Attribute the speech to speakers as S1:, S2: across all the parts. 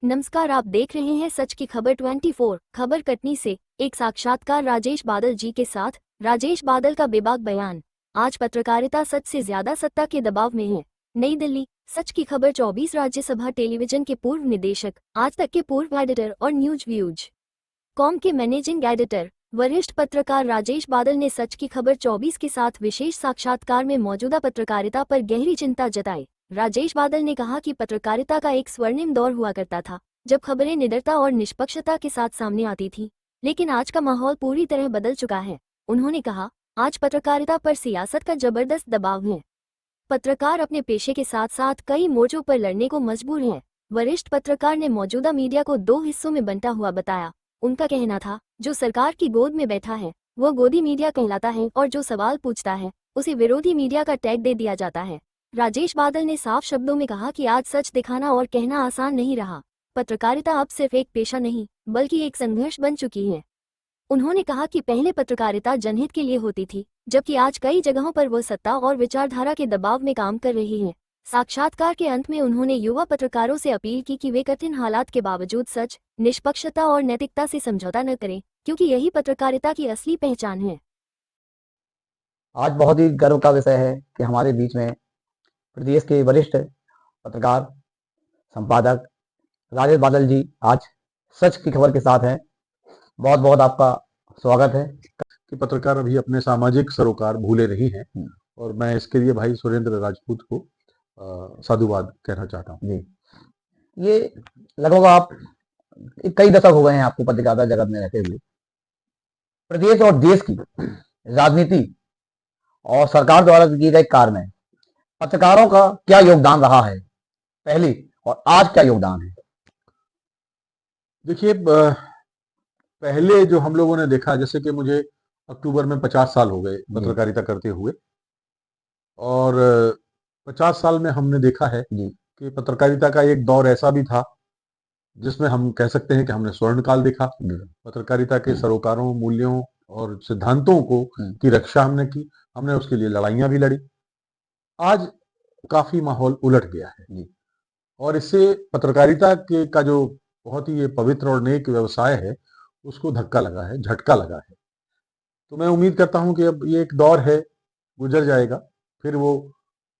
S1: नमस्कार, आप देख रहे हैं सच की खबर 24 खबर कटनी से। एक साक्षात्कार राजेश बादल जी के साथ। राजेश बादल का बेबाक बयान। आज पत्रकारिता सच से ज्यादा सत्ता के दबाव में है। नई दिल्ली। सच की खबर 24 राज्यसभा टेलीविजन के पूर्व निदेशक, आज तक के पूर्व एडिटर और न्यूज व्यूज कॉम के मैनेजिंग एडिटर, वरिष्ठ पत्रकार राजेश बादल ने सच की खबर 24 के साथ विशेष साक्षात्कार में मौजूदा पत्रकारिता पर गहरी चिंता जताई। राजेश बादल ने कहा कि पत्रकारिता का एक स्वर्णिम दौर हुआ करता था, जब खबरें निडरता और निष्पक्षता के साथ सामने आती थी, लेकिन आज का माहौल पूरी तरह बदल चुका है। उन्होंने कहा, आज पत्रकारिता पर सियासत का जबरदस्त दबाव है। पत्रकार अपने पेशे के साथ साथ कई मोर्चों पर लड़ने को मजबूर हैं। वरिष्ठ पत्रकार ने मौजूदा मीडिया को दो हिस्सों में बंटा हुआ बताया। उनका कहना था, जो सरकार की गोद में बैठा है वो गोदी मीडिया कहलाता है, और जो सवाल पूछता है उसे विरोधी मीडिया का टैग दे दिया जाता है। राजेश बादल ने साफ शब्दों में कहा कि आज सच दिखाना और कहना आसान नहीं रहा। पत्रकारिता अब सिर्फ एक पेशा नहीं, बल्कि एक संघर्ष बन चुकी है। उन्होंने कहा कि पहले पत्रकारिता जनहित के लिए होती थी, जबकि आज कई जगहों पर वो सत्ता और विचारधारा के दबाव में काम कर रही है। साक्षात्कार के अंत में उन्होंने युवा पत्रकारों से अपील की कि वे कठिन हालात के बावजूद सच, निष्पक्षता और नैतिकता से समझौता न करें, क्योंकि यही पत्रकारिता की असली पहचान है।
S2: आज बहुत ही गर्व का विषय है कि हमारे बीच में प्रदेश के वरिष्ठ पत्रकार, संपादक राजेश बादल जी आज सच की खबर के साथ हैं। बहुत बहुत आपका स्वागत है।
S3: कि पत्रकार अभी अपने सामाजिक सरोकार भूले नहीं हैं, और मैं इसके लिए भाई सुरेंद्र राजपूत को साधुवाद कहना चाहता हूँ।
S2: जी, ये लगभग आप कई दशक हो गए हैं आपको पत्रकारिता जगत में रहते हुए। प्रदेश और देश की राजनीति और सरकार द्वारा किए गए कार्य में पत्रकारों का क्या योगदान रहा है पहले, और आज क्या योगदान है?
S3: देखिए, पहले जो हम लोगों ने देखा, जैसे कि मुझे अक्टूबर में 50 साल हो गए पत्रकारिता करते हुए, और 50 साल में हमने देखा है कि पत्रकारिता का एक दौर ऐसा भी था जिसमें हम कह सकते हैं कि हमने स्वर्णकाल देखा। पत्रकारिता के सरोकारों, मूल्यों और सिद्धांतों को की रक्षा हमने की, हमने उसके लिए लड़ाइयां भी लड़ी। आज काफी माहौल उलट गया है, और इससे पत्रकारिता के का जो बहुत ही ये पवित्र और नेक व्यवसाय है उसको धक्का लगा है, झटका लगा है। तो मैं उम्मीद करता हूं कि अब ये एक दौर है, गुजर जाएगा, फिर वो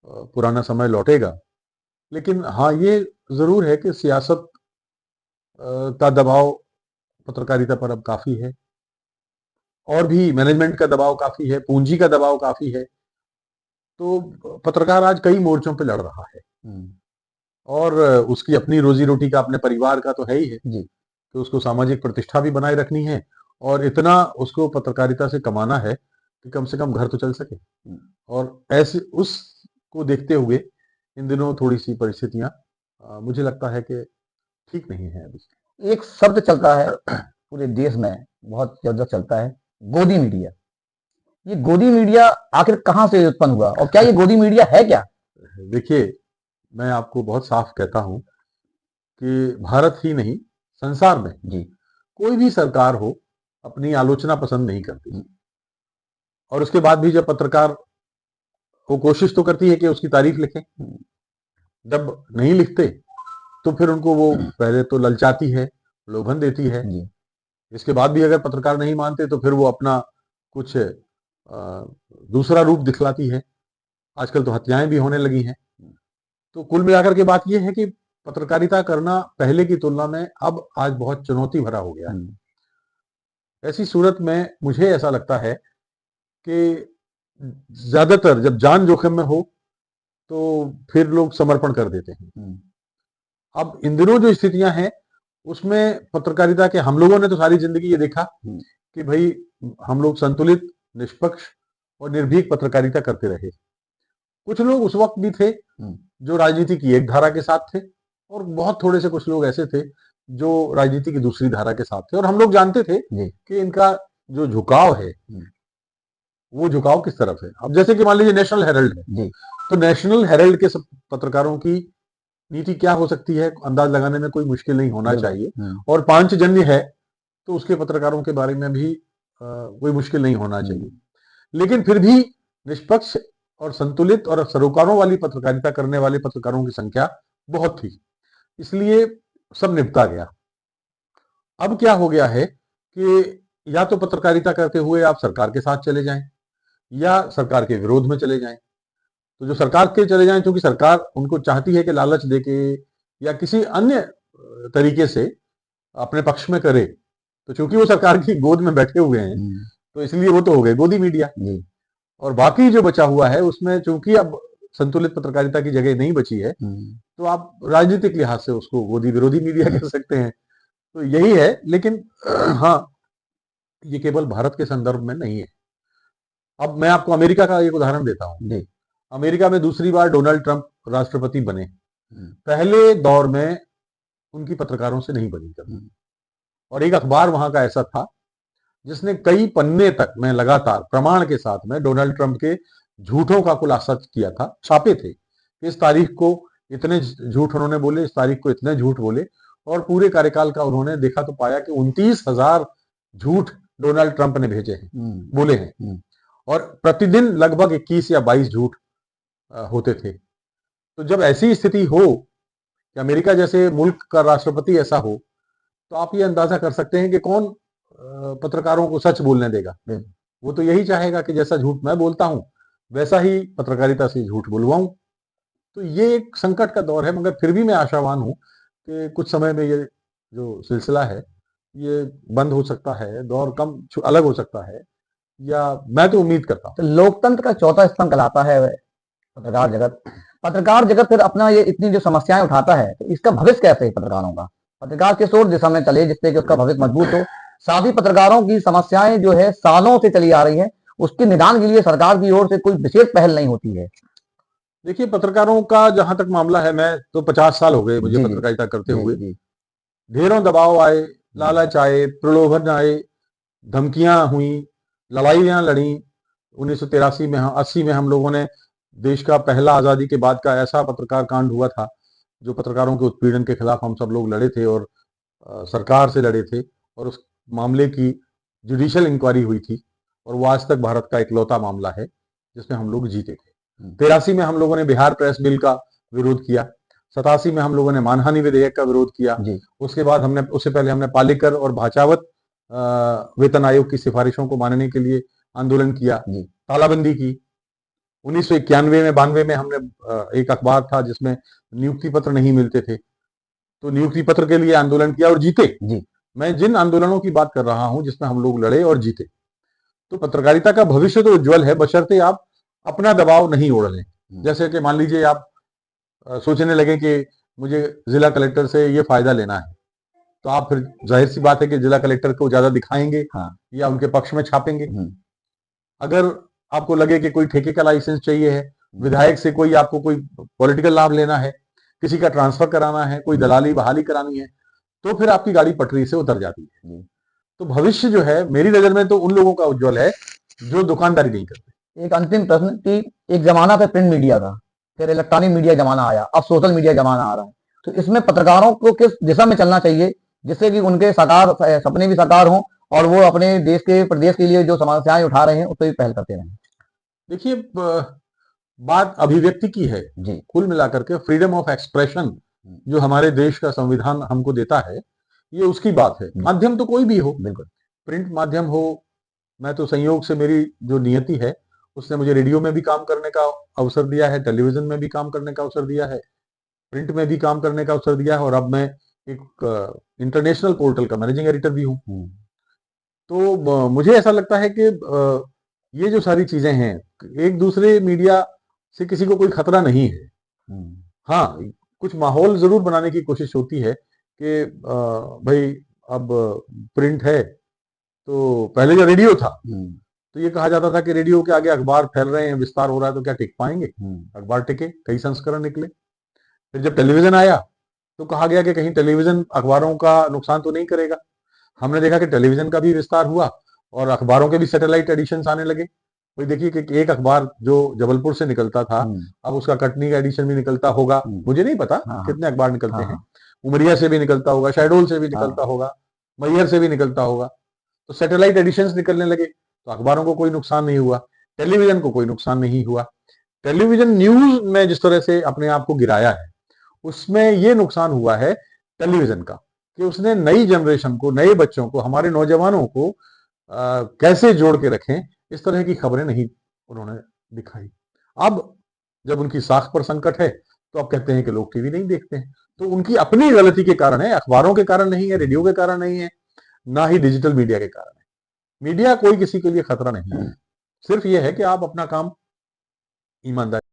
S3: पुराना समय लौटेगा। लेकिन हाँ, ये जरूर है कि सियासत का दबाव पत्रकारिता पर अब काफी है, और भी मैनेजमेंट का दबाव काफी है, पूंजी का दबाव काफी है। तो पत्रकार आज कई मोर्चों पे लड़ रहा है, और उसकी अपनी रोजी रोटी का, अपने परिवार का तो है ही है जी, तो उसको सामाजिक प्रतिष्ठा भी बनाए रखनी है, और इतना उसको पत्रकारिता से कमाना है कि कम से कम घर तो चल सके। और ऐसे उसको देखते हुए इन दिनों थोड़ी सी परिस्थितियां मुझे लगता है कि ठीक नहीं है अभी।
S2: एक शब्द चलता है पूरे देश में, बहुत ज्यादा चलता है, गोदी मीडिया। ये गोदी मीडिया आखिर कहां से उत्पन्न हुआ, और क्या ये गोदी मीडिया है क्या?
S3: देखिए, मैं आपको बहुत साफ कहता हूं कि भारत ही नहीं, संसार में जी कोई भी सरकार हो अपनी आलोचना पसंद नहीं करती, और उसके बाद भी जब पत्रकार वो कोशिश तो करती है कि उसकी तारीफ लिखें, जब नहीं लिखते तो फिर उनको वो पहले तो ललचाती है, लोभन देती है। इसके बाद भी अगर पत्रकार नहीं मानते तो फिर वो अपना कुछ दूसरा रूप दिखलाती है। आजकल तो हत्याएं भी होने लगी हैं। तो कुल मिलाकर के बात यह है कि पत्रकारिता करना पहले की तुलना में अब आज बहुत चुनौती भरा हो गया है। ऐसी सूरत में मुझे ऐसा लगता है कि ज्यादातर जब जान जोखिम में हो तो फिर लोग समर्पण कर देते हैं। अब इन दिनों जो स्थितियां हैं उसमें पत्रकारिता के, हम लोगों ने तो सारी जिंदगी ये देखा कि भाई हम लोग संतुलित, निष्पक्ष और निर्भीक पत्रकारिता करते रहे। कुछ लोग उस वक्त भी थे जो राजनीति की एक धारा के साथ थे, और बहुत थोड़े से कुछ लोग ऐसे थे जो राजनीति की दूसरी धारा के साथ थे, और हम लोग जानते थे कि इनका जो झुकाव है वो झुकाव किस तरफ है। अब जैसे कि मान लीजिए नेशनल हेराल्ड है, तो नेशनल हेराल्ड के सब पत्रकारों की नीति क्या हो सकती है अंदाज लगाने में कोई मुश्किल नहीं होना चाहिए, और पांचजन्य है तो उसके पत्रकारों के बारे में भी कोई मुश्किल नहीं होना चाहिए। लेकिन फिर भी निष्पक्ष और संतुलित और सरोकारों वाली पत्रकारिता करने वाले पत्रकारों की संख्या बहुत थी। इसलिए सब निपटा गया। अब क्या हो गया है कि या तो पत्रकारिता करते हुए आप सरकार के साथ चले जाएं या सरकार के विरोध में चले जाएं। तो जो सरकार के चले जाएं, क्योंकि सरकार उनको चाहती है कि लालच देके या किसी अन्य तरीके से अपने पक्ष में करे, तो चूंकि वो सरकार की गोद में बैठे हुए हैं तो इसलिए वो तो हो गए गोदी मीडिया। और बाकी जो बचा हुआ है उसमें चूंकि अब संतुलित पत्रकारिता की जगह नहीं बची है, तो आप राजनीतिक लिहाज से उसको गोदी विरोधी मीडिया कह सकते हैं। तो यही है। लेकिन हाँ, ये केवल भारत के संदर्भ में नहीं है। अब मैं आपको अमेरिका का एक उदाहरण देता हूं। अमेरिका में दूसरी बार डोनाल्ड ट्रंप राष्ट्रपति बने। पहले दौर में उनकी पत्रकारों से नहीं बनी कभी, और एक अखबार वहां का ऐसा था जिसने कई पन्ने तक में लगातार प्रमाण के साथ में डोनाल्ड ट्रंप के झूठों का खुलासा किया था, छापे थे कि इस तारीख को इतने झूठ उन्होंने बोले, इस तारीख को इतने झूठ बोले। और पूरे कार्यकाल का उन्होंने देखा तो पाया कि 29,000 झूठ डोनाल्ड ट्रंप ने भेजे हैं, बोले हैं, और प्रतिदिन लगभग 21 या 22 झूठ होते थे। तो जब ऐसी स्थिति हो कि अमेरिका जैसे मुल्क का राष्ट्रपति ऐसा हो, तो आप ये अंदाजा कर सकते हैं कि कौन पत्रकारों को सच बोलने देगा। वो तो यही चाहेगा कि जैसा झूठ मैं बोलता हूं वैसा ही पत्रकारिता से झूठ बुलवाऊं। तो ये एक संकट का दौर है, मगर फिर भी मैं आशावान हूं कि कुछ समय में ये जो सिलसिला है ये बंद हो सकता है, दौर कम अलग हो सकता है, या मैं तो उम्मीद करता हूं।
S2: तो लोकतंत्र का चौथा स्तंभ कहलाता है पत्रकार जगत। पत्रकार जगत फिर अपना ये इतनी जो समस्याएं उठाता है, तो इसका भविष्य कैसे है पत्रकारों का? पत्रकार किस ओर दिशा में चले जिससे कि उसका भविष्य मजबूत हो? साथ ही पत्रकारों की समस्याएं जो है सालों से चली आ रही है, उसके निदान के लिए सरकार की ओर से कोई विशेष पहल नहीं होती है।
S3: देखिए, पत्रकारों का जहां तक मामला है, मैं तो 50 साल हो गए मुझे पत्रकारिता करते हुए। ढेरों दबाव आए, लालच आए, प्रलोभन आए, धमकियां हुई, लड़ाइयां लड़ी। 1983 में 80 में हम लोगों ने देश का पहला आजादी के बाद का ऐसा पत्रकार कांड हुआ था जो पत्रकारों के उत्पीड़न के खिलाफ हम सब लोग लड़े थे और सरकार से लड़े थे, और उस मामले की जुडिशियल इंक्वायरी हुई थी, और वो आज तक भारत का इकलौता मामला है जिसमें हम लोग जीते थे। 83 में हम लोगों ने बिहार प्रेस बिल का विरोध किया। 87 में हम लोगों ने मानहानि विधेयक का विरोध किया। उसके बाद उससे पहले हमने पालेकर और भाचावत वेतन आयोग की सिफारिशों को मानने के लिए आंदोलन किया, तालाबंदी की। 1991 में 92 में हमने एक अखबार था जिसमें नियुक्ति पत्र नहीं मिलते थे, तो नियुक्ति पत्र के लिए आंदोलन किया और जीते। मैं जिन आंदोलनों की बात कर रहा हूं जिसमें हम लोग लड़े और जीते। तो पत्रकारिता का भविष्य तो उज्जवल है, बशर्ते आप अपना दबाव नहीं ओढ़ लें। जैसे कि मान लीजिए आप सोचने लगे कि मुझे जिला कलेक्टर से ये फायदा लेना है, तो आप फिर जाहिर सी बात है कि जिला कलेक्टर को ज्यादा दिखाएंगे या उनके पक्ष में छापेंगे। अगर आपको लगे कि कोई ठेके का लाइसेंस चाहिए है, विधायक से कोई आपको कोई पॉलिटिकल लाभ लेना है, किसी का ट्रांसफर कराना है, कोई दलाली बहाली करानी है, तो फिर आपकी गाड़ी पटरी से उतर जाती है। तो भविष्य जो है मेरी नजर में तो उन लोगों का उज्जवल है जो दुकानदारी नहीं करते।
S2: एक अंतिम प्रश्न कि एक जमाना था प्रिंट मीडिया का, फिर इलेक्ट्रॉनिक मीडिया जमाना आया, अब सोशल मीडिया जमाना आ रहा है, तो इसमें पत्रकारों को किस दिशा में चलना चाहिए जिससे कि उनके सपने भी साकार हों और वो अपने देश के प्रदेश के लिए जो समस्याएं उठा रहे हैं उस पर भी पहल करते रहें?
S3: देखिए, बात अभिव्यक्ति की है जी। कुल मिलाकर के फ्रीडम ऑफ एक्सप्रेशन जो हमारे देश का संविधान हमको देता है, ये उसकी बात है। माध्यम तो कोई भी हो, बिल्कुल प्रिंट माध्यम हो। मैं तो संयोग से मेरी जो नियति है उसने मुझे रेडियो में भी काम करने का अवसर दिया है, टेलीविजन में भी काम करने का अवसर दिया है, प्रिंट में भी काम करने का अवसर दिया है, और अब मैं एक इंटरनेशनल पोर्टल का मैनेजिंग एडिटर भी हूँ। तो मुझे ऐसा लगता है कि ये जो सारी चीजें हैं, एक दूसरे मीडिया से किसी को कोई खतरा नहीं है। हाँ, कुछ माहौल जरूर बनाने की कोशिश होती है कि भाई अब प्रिंट है, तो पहले जो रेडियो था तो ये कहा जाता था कि रेडियो के आगे अखबार फैल रहे हैं, विस्तार हो रहा है, तो क्या टिक पाएंगे? अखबार टिके, कई संस्करण निकले। फिर जब टेलीविजन आया तो कहा गया कि कहीं टेलीविजन अखबारों का नुकसान तो नहीं करेगा। हमने देखा कि टेलीविजन का भी विस्तार हुआ और अखबारों के भी सैटेलाइट एडिशन आने लगे। वही देखिए कि एक अखबार जो जबलपुर से निकलता था अब उसका कटनी का एडिशन भी निकलता होगा, मुझे नहीं पता कितने अखबार निकलते हैं। उमरिया से भी निकलता होगा, शहडोल से भी निकलता होगा, मैहर से भी निकलता होगा। तो सैटेलाइट एडिशन निकलने लगे तो अखबारों को कोई नुकसान नहीं हुआ, टेलीविजन को कोई नुकसान नहीं हुआ। टेलीविजन न्यूज में जिस तरह से अपने आप को गिराया है उसमें ये नुकसान हुआ है, टेलीविजन का कि उसने नई जनरेशन को, नए बच्चों को, हमारे नौजवानों को कैसे जोड़ के रखें, इस तरह की खबरें नहीं उन्होंने दिखाई। अब जब उनकी साख पर संकट है तो अब कहते हैं कि लोग टीवी नहीं देखते हैं। तो उनकी अपनी गलती के कारण है, अखबारों के कारण नहीं है, रेडियो के कारण नहीं है, ना ही डिजिटल मीडिया के कारण है। मीडिया कोई किसी के लिए खतरा नहीं है, सिर्फ यह है कि आप अपना काम ईमानदारी